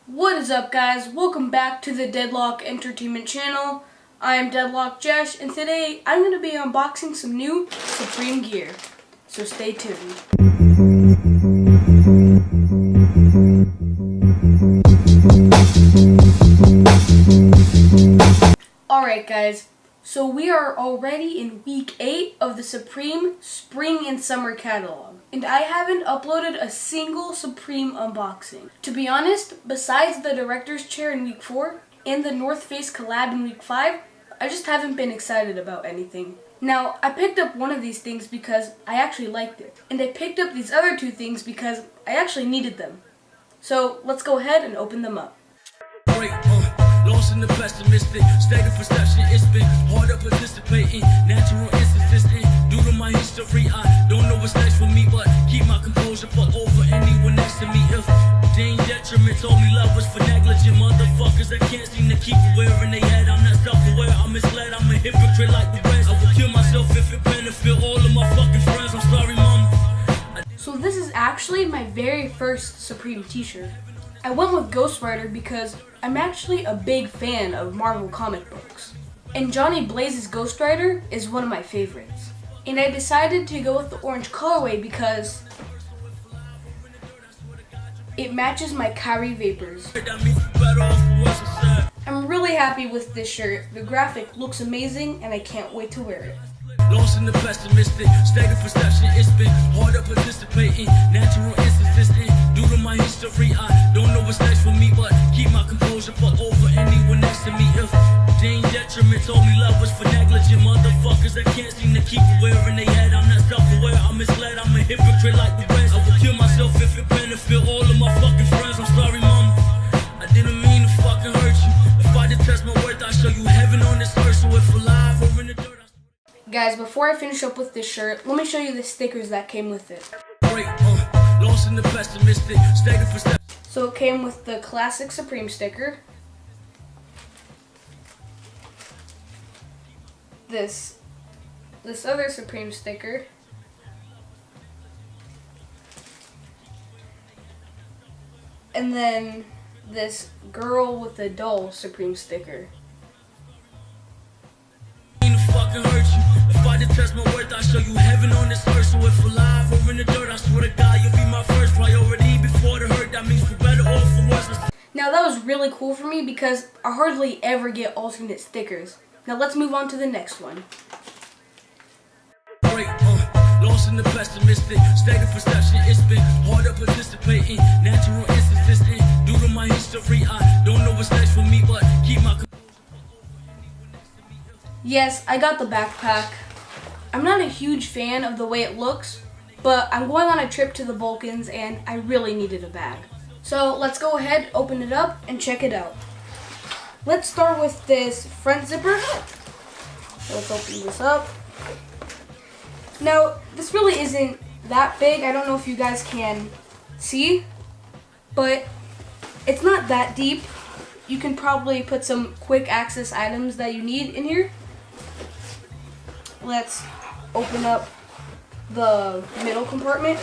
What is up, guys? Welcome back to the Deadlock Entertainment channel. I am Deadlock Jesh, and today I'm going to be unboxing some new Supreme gear. So stay tuned. Alright guys, so we are already in week 8 of the Supreme Spring and Summer catalog. And I haven't uploaded a single Supreme unboxing. To be honest, besides the director's chair in week 4 and the North Face collab in week 5, I just haven't been excited about anything. Now, I picked up one of these things because I actually liked it. And I picked up these other two things because I actually needed them. So let's go ahead and open them up. Lost in the pessimistic state of perception. It's been hard up participating, natural insufficient. Due to my history, I don't know what's next for me, but keep my composure for over anyone next to me. If Dane detriment told me love was for negligent motherfuckers that can't seem to keep aware in their head. I'm not self-aware, I'm misled, I'm a hypocrite like the rest. I would kill myself if it benefit all of my fucking friends. I'm sorry, mama. So this is actually my very first Supreme t-shirt. I went with Ghostrider because I'm actually a big fan of Marvel comic books. And Johnny Blaze's Ghostrider is one of my favorites. And I decided to go with the orange colorway because it matches my Kyrie Vapors. I'm really happy with this shirt. The graphic looks amazing and I can't wait to wear it. Lost in the pessimistic state of perception. It's been hard up participating, natural insufficient. Due to my history, I don't know what's next for me, but keep my composure for over anyone next to me. If Dane detriment told me love was for negligent motherfuckers that can't seem to keep aware in their head. I'm not self-aware, I'm misled, I'm a hypocrite like the rest. I would kill myself if it benefit all of my fucking friends. I'm sorry, mama, I didn't mean to fucking hurt you. If I detest my worth, I show you heaven on this earth. So if alive or in the dirt, guys, before I finish up with this shirt, let me show you the stickers that came with it. Lost in the pessimistic state of perception. So it came with the classic Supreme sticker, this other Supreme sticker, and then this girl with a doll Supreme sticker. Fucking hurt you. If I detest my worth, I show you heaven on this earth. So if alive or in the dirt, I swear to God, you'll be my first priority before the hurt. That means for better or for worse. Now that was really cool for me because I hardly ever get alternate stickers. Now let's move on to the next one. Lost in the pessimistic state of perception. It's been hard up participating, natural insufficient. Due to my history, I don't know what's next for me, but keep my. Yes, I got the backpack. I'm not a huge fan of the way it looks, but I'm going on a trip to the Balkans and I really needed a bag. So let's go ahead, open it up, and check it out. Let's start with this front zipper. Let's open this up. Now, this really isn't that big. I don't know if you guys can see, but it's not that deep. You can probably put some quick access items that you need in here. Let's open up the middle compartment.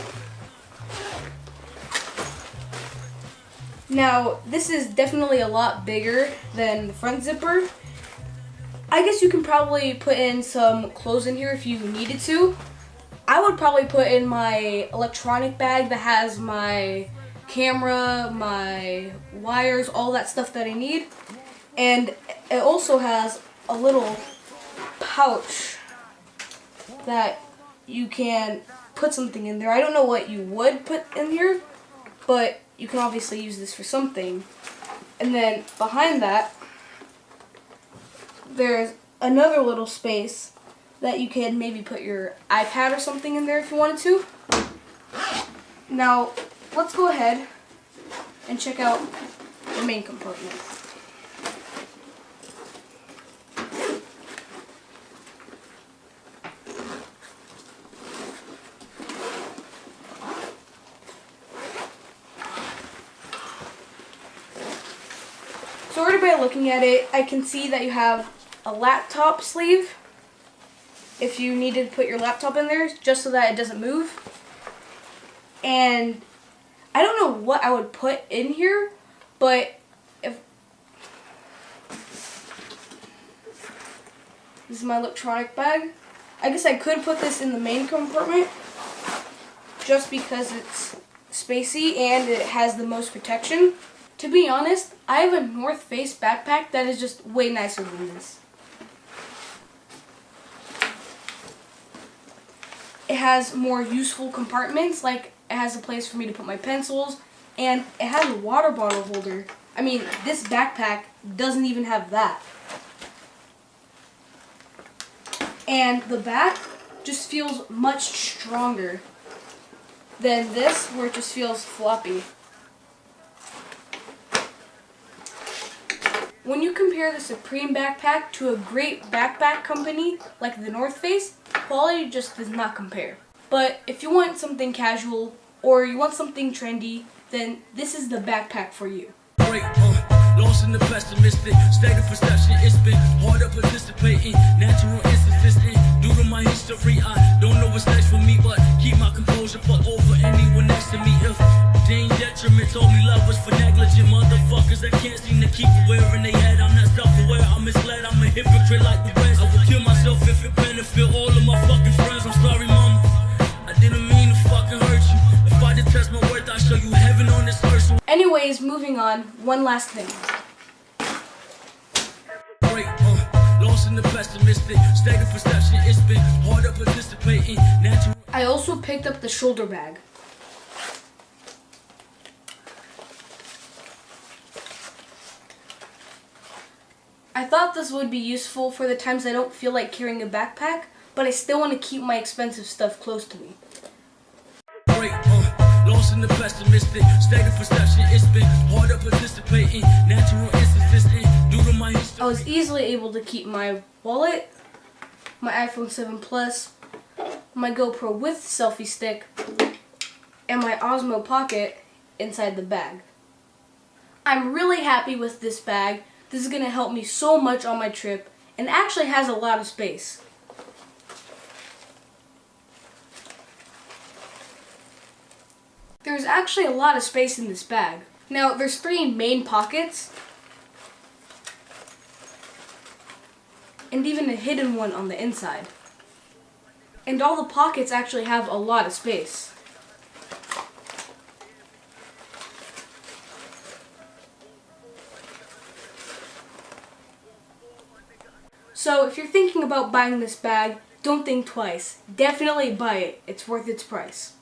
Now, this is definitely a lot bigger than the front zipper. I guess you can probably put in some clothes in here if you needed to. I would probably put in my electronic bag that has my camera, my wires, all that stuff that I need. And it also has a little pouch that you can put something in there. I don't know what you would put in here, but you can obviously use this for something. And then behind that, there's another little space that you can maybe put your iPad or something in there if you wanted to. Now, let's go ahead and check out the main compartment. So already by looking at it, I can see that you have a laptop sleeve if you needed to put your laptop in there just so that it doesn't move. And I don't know what I would put in here, But if this is my electronic bag, I guess I could put this in the main compartment just because it's spacey and it has the most protection. To be honest, I have a North Face backpack that is just way nicer than this. It has more useful compartments, like it has a place for me to put my pencils, and it has a water bottle holder. I mean, this backpack doesn't even have that. And the back just feels much stronger than this, where it just feels floppy. When you compare the Supreme backpack to a great backpack company like the North Face, quality just does not compare. But if you want something casual or you want something trendy, then this is the backpack for you. Lost in the pessimistic state of perception. It's been hard to participating, natural insufficient. Due to my history, I don't know what's next for me, but keep my composure for over anyone next to me. If Dean Detriment told me love was for negligent motherfuckers that can't seem to keep aware in their head. I'm not self-aware, I'm misled, I'm a hypocrite like the rest. I would kill myself if it benefit all of my fucking friends. I'm sorry, mama, I didn't mean to fucking hurt you. If I detest my worth, I'll show you heaven on this earth. So anyways, moving on, one last thing. Lost in the pessimistic state of perception. It's been hard to participating, natural. I also picked up the shoulder bag. I thought this would be useful for the times I don't feel like carrying a backpack, but I still want to keep my expensive stuff close to me. Lost in the pessimistic state of perception. It's been hard to participating, natural insufficient. Due to my history, I was easily able to keep my wallet, my iPhone 7 Plus, my GoPro with selfie stick, and my Osmo Pocket inside the bag. I'm really happy with this bag. This is going to help me so much on my trip and actually has a lot of space. There's actually a lot of space in this bag. Now, there's 3 main pockets and even a hidden one on the inside. And all the pockets actually have a lot of space. So if you're thinking about buying this bag, don't think twice. Definitely buy it. It's worth its price.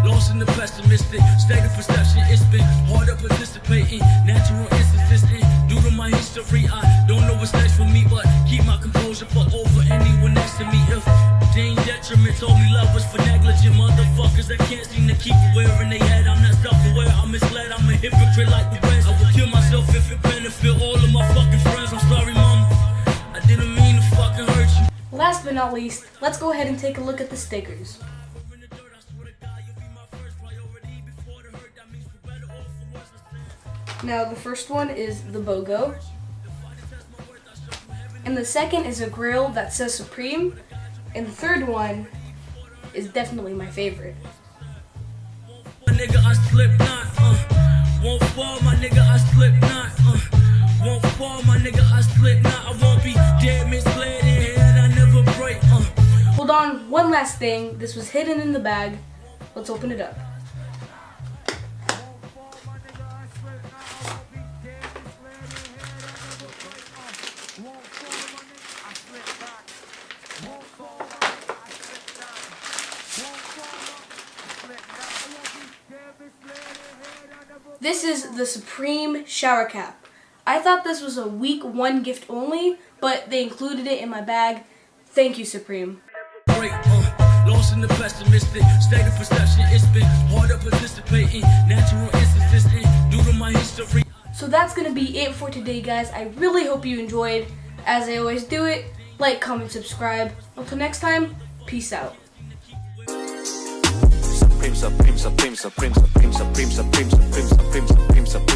Lost in the pessimistic state of perception. It's been hard to participating, natural insufficient. Due to my history, I don't know what's next for me, but keep my composure for over anyone next to me. If Dean Detriment told me love was for negligent motherfuckers that can't seem to keep aware in their head. I'm not self-aware, I'm misled, I'm a hypocrite like the rest. I would kill myself if it benefit all of my fucking friends. I'm sorry, mama, I didn't mean to fucking hurt you. Last but not least, let's go ahead and take a look at the stickers. Now the first one is the BOGO, and the second is a grill that says Supreme, and the third one is definitely my favorite. My nigga, I slip not, won't fall, my nigga, I slip not, won't fall, my nigga, I slip not, I won't be dead, misled, and I never break, Hold on, one last thing, this was hidden in the bag, let's open it up. This is the Supreme shower cap. I thought this was a week 1 gift only, but they included it in my bag. Thank you, Supreme. Lost in the pessimistic state of perception. It's been hard to participating, natural insufficient. Due to my history. So that's gonna be it for today, guys. I really hope you enjoyed. As I always do it, like, comment, subscribe. Until next time, peace out. Supreme, supreme, supreme, supreme, supreme, supreme, supreme, supreme, supreme, supreme, supreme.